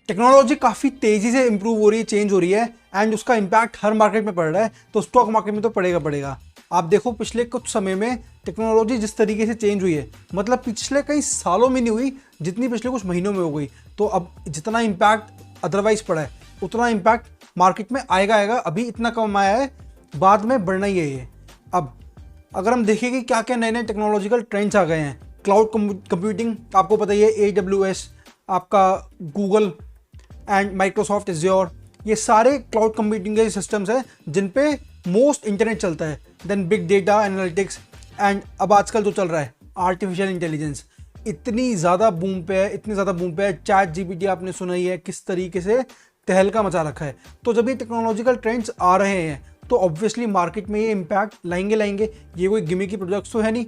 Technology काफ़ी तेज़ी से इंप्रूव हो रही है, चेंज हो रही है, एंड उसका इम्पैक्ट हर मार्केट में पड़ रहा है, तो स्टॉक मार्केट में तो पड़ेगा पड़ेगा। आप देखो पिछले कुछ समय में टेक्नोलॉजी जिस तरीके से चेंज हुई है, मतलब पिछले कई सालों में नहीं हुई जितनी पिछले कुछ महीनों में हो गई। तो अब जितना इम्पैक्ट अदरवाइज पड़ा है उतना इम्पैक्ट मार्केट में आएगा आएगा। अभी इतना कम आया है, बाद में बढ़ना ही है ये। अब अगर हम देखें कि क्या क्या नए नए टेक्नोलॉजिकल ट्रेंड्स आ गए हैं, क्लाउड कंप्यूटिंग आपको पता ही है, AWS, आपका गूगल एंड माइक्रोसॉफ्ट एज्योर, ये सारे क्लाउड कंप्यूटिंग के सिस्टम्स हैं जिन पे मोस्ट इंटरनेट चलता है। Then big data analytics, and अब आजकल जो चल रहा है आर्टिफिशियल इंटेलिजेंस, इतनी ज़्यादा बूम पे है, इतनी ज़्यादा बूम पे है। ChatGPT आपने सुना ही है किस तरीके से तहलका मचा रखा है। तो जब ये टेक्नोलॉजिकल ट्रेंड्स आ रहे हैं तो ऑब्वियसली मार्केट में ये इम्पैक्ट लाएंगे। ये कोई गिमिकी प्रोडक्ट्स तो है नहीं।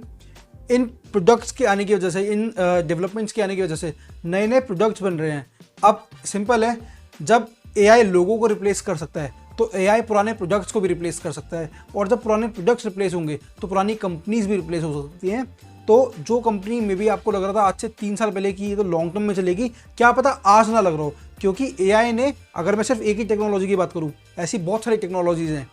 इन प्रोडक्ट्स के आने की वजह से, इन डेवलपमेंट्स के आने की वजह से नए नए प्रोडक्ट्स बन रहे हैं। अब सिंपल है, जब AI लोगों को रिप्लेस कर सकता है तो AI पुराने प्रोडक्ट्स को भी रिप्लेस कर सकता है, और जब पुराने प्रोडक्ट्स रिप्लेस होंगे तो पुरानी कंपनीज भी रिप्लेस हो सकती हैं। तो जो कंपनी में भी आपको लग रहा था आज से 3 साल पहले की ये तो लॉन्ग टर्म में चलेगी, क्या पता आज ना लग रहा हो, क्योंकि AI ने, अगर मैं सिर्फ एक ही टेक्नोलॉजी की बात करूँ, ऐसी बहुत सारी टेक्नोलॉजीज हैं,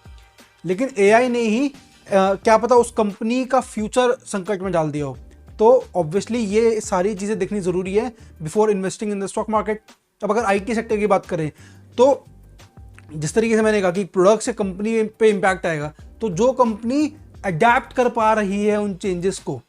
लेकिन AI ने ही क्या पता उस कंपनी का फ्यूचर संकट में डाल दिया हो। तो ऑब्वियसली ये सारी चीज़ें देखनी ज़रूरी है before investing in the stock market. अब अगर IT सेक्टर की बात करें तो जिस तरीके से मैंने कहा कि प्रोडक्ट से कंपनी पे इम्पैक्ट आएगा, तो जो कंपनी अडेप्ट कर पा रही है उन चेंजेस को,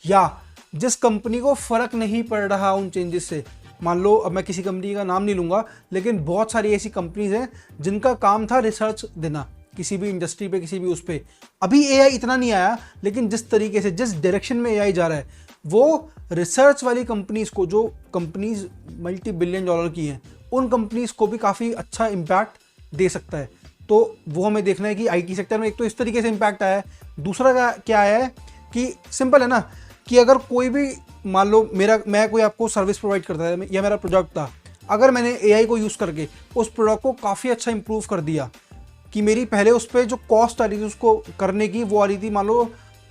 या जिस कंपनी को फ़र्क नहीं पड़ रहा उन चेंजेस से, मान लो अब मैं किसी कंपनी का नाम नहीं लूँगा, लेकिन बहुत सारी ऐसी कंपनीज हैं जिनका काम था रिसर्च देना किसी भी इंडस्ट्री पे, किसी भी उस पर। अभी AI इतना नहीं आया, लेकिन जिस तरीके से, जिस डायरेक्शन में AI जा रहा है, वो रिसर्च वाली कंपनीज को, जो कंपनीज $multi-billion की हैं, उन कंपनीज को भी काफ़ी अच्छा इम्पैक्ट दे सकता है। तो वो हमें देखना है कि IT सेक्टर में एक तो इस तरीके से इम्पैक्ट आया है। दूसरा क्या आया है कि सिंपल है ना, कि अगर कोई भी, मान लो मैं कोई आपको सर्विस प्रोवाइड करता है या मेरा प्रोडक्ट था, अगर मैंने AI को यूज़ करके उस प्रोडक्ट को काफ़ी अच्छा इंप्रूव कर दिया, कि मेरी पहले उस पर जो कॉस्ट आ रही थी उसको करने की, वो आ रही थी मान लो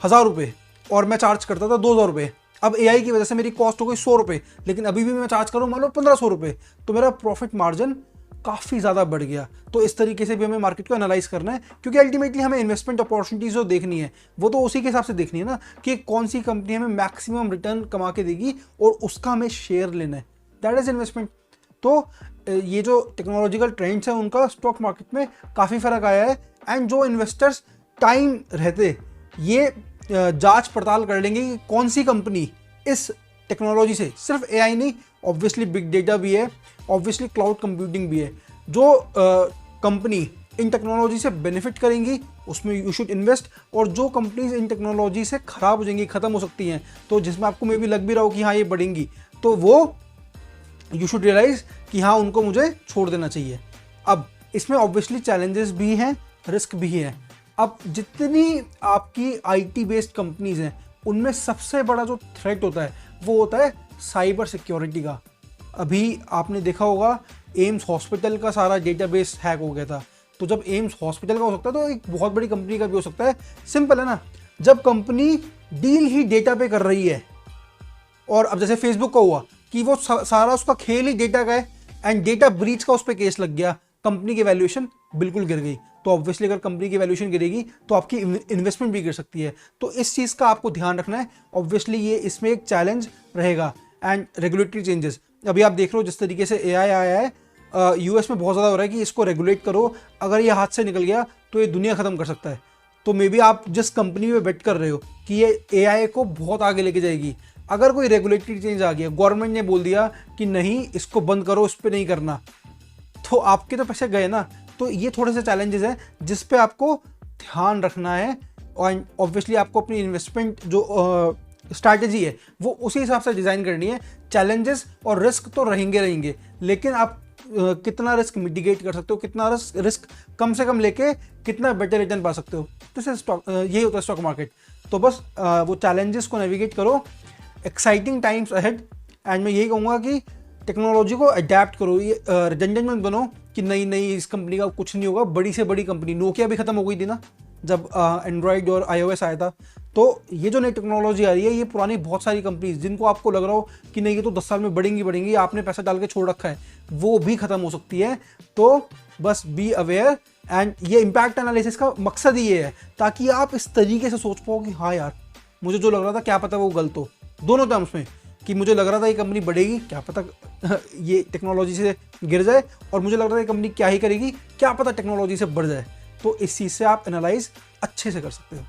1000 रुपये, और मैं चार्ज करता था 2000 रुपये। अब AI की वजह से मेरी कॉस्ट हो गई 100 रुपये, लेकिन अभी भी मैं चार्ज करूँ मान लो 1500 रुपये, तो मेरा प्रॉफिट मार्जिन काफ़ी ज़्यादा बढ़ गया। तो इस तरीके से भी हमें मार्केट को एनालाइज करना है, क्योंकि अल्टीमेटली हमें इन्वेस्टमेंट अपॉर्चुनिटीज़ जो देखनी है वो तो उसी के हिसाब से देखनी है ना, कि कौन सी कंपनी हमें मैक्सिमम रिटर्न कमा के देगी और उसका हमें शेयर लेना है। That is investment. तो ये जो टेक्नोलॉजिकल ट्रेंड्स हैं उनका स्टॉक मार्केट में काफ़ी फ़र्क आया है, एंड जो इन्वेस्टर्स टाइम रहते ये जांच पड़ताल कर लेंगे कि कौन सी कंपनी इस टेक्नोलॉजी से, सिर्फ AI नहीं, ऑब्वियसली बिग डेटा भी है, ऑब्वियसली क्लाउड कंप्यूटिंग भी है, जो कंपनी इन टेक्नोलॉजी से बेनिफिट करेंगी उसमें यू शुड इन्वेस्ट। और जो कंपनीज इन टेक्नोलॉजी से ख़राब हो जाएंगी, ख़त्म हो सकती हैं, तो जिसमें आपको मे भी लग भी रहा हो कि हाँ ये बढ़ेंगी, तो वो यू शुड रियलाइज़ कि हाँ उनको मुझे छोड़ देना चाहिए। अब इसमें ऑब्वियसली चैलेंजेस भी हैं, रिस्क भी है। अब जितनी आपकी IT बेस्ड कंपनीज हैं उनमें सबसे बड़ा जो थ्रेट होता है वो होता है साइबर सिक्योरिटी का। अभी आपने देखा होगा एम्स हॉस्पिटल का सारा डेटाबेस हैक हो गया था। तो जब एम्स हॉस्पिटल का हो सकता है तो एक बहुत बड़ी कंपनी का भी हो सकता है। सिंपल है ना, जब कंपनी डील ही डेटा पे कर रही है, और अब जैसे फेसबुक का हुआ कि वो सारा उसका खेल ही डेटा का है, एंड डेटा ब्रीच का उस पर केस लग गया, कंपनी की वैल्यूएशन बिल्कुल गिर गई। तो ऑब्वियसली अगर कंपनी की वैल्यूएशन गिरेगी तो आपकी इन्वेस्टमेंट भी गिर सकती है। तो इस चीज़ का आपको ध्यान रखना है। ऑब्वियसली ये इसमें एक चैलेंज रहेगा। एंड रेगुलेटरी चेंजेस, अभी आप देख रहे हो जिस तरीके से AI आया है, US में बहुत ज़्यादा हो रहा है कि इसको रेगुलेट करो, अगर ये हाथ से निकल गया तो ये दुनिया ख़त्म कर सकता है। तो मे बी आप जिस कंपनी में बेट कर रहे हो कि ये AI को बहुत आगे लेके जाएगी, अगर कोई रेगुलेटरी चेंज आ गया, गवर्नमेंट ने बोल दिया कि नहीं इसको बंद करो, इस पर नहीं करना, तो आपके तो पैसे गए ना। तो ये थोड़े से चैलेंजेस हैं जिस पे आपको ध्यान रखना है, और ऑब्वियसली आपको अपनी इन्वेस्टमेंट जो स्ट्रैटेजी है वो उसी हिसाब से डिज़ाइन करनी है। चैलेंजेस और रिस्क तो रहेंगे, लेकिन आप कितना रिस्क मिटिगेट कर सकते हो, कितना रिस्क कम से कम लेके कितना बेटर रिटर्न पा सकते हो, तो यही होता है स्टॉक मार्केट। तो बस वो चैलेंजेस को नेविगेट करो, एक्साइटिंग टाइम्स अहेड। एंड मैं यही कहूँगा कि टेक्नोलॉजी को अडेप्ट करो, ये रिडंडेंट मत बनो कि नहीं इस कंपनी का कुछ नहीं होगा। बड़ी से बड़ी कंपनी, नोकिया भी खत्म हो गई थी ना जब एंड्रॉयड और iOS आया था, तो ये जो नई टेक्नोलॉजी आ रही है, ये पुरानी बहुत सारी कंपनीज जिनको आपको लग रहा हो कि नहीं ये तो 10 साल में बढ़ेंगी, आपने पैसा डाल के छोड़ रखा है, वो भी खत्म हो सकती है। तो बस बी अवेयर। एंड ये इम्पैक्ट एनालिसिस का मकसद ही ये है ताकि आप इस तरीके से सोच पाओ कि हाँ यार, मुझे जो लग रहा था क्या पता वो गलत हो। दोनों टर्म्स में, कि मुझे लग रहा था ये कंपनी बढ़ेगी, क्या पता ये टेक्नोलॉजी से गिर जाए, और मुझे लग रहा था ये कंपनी क्या ही करेगी, क्या पता टेक्नोलॉजी से बढ़ जाए। तो इस चीज़ से आप एनालाइज अच्छे से कर सकते हो।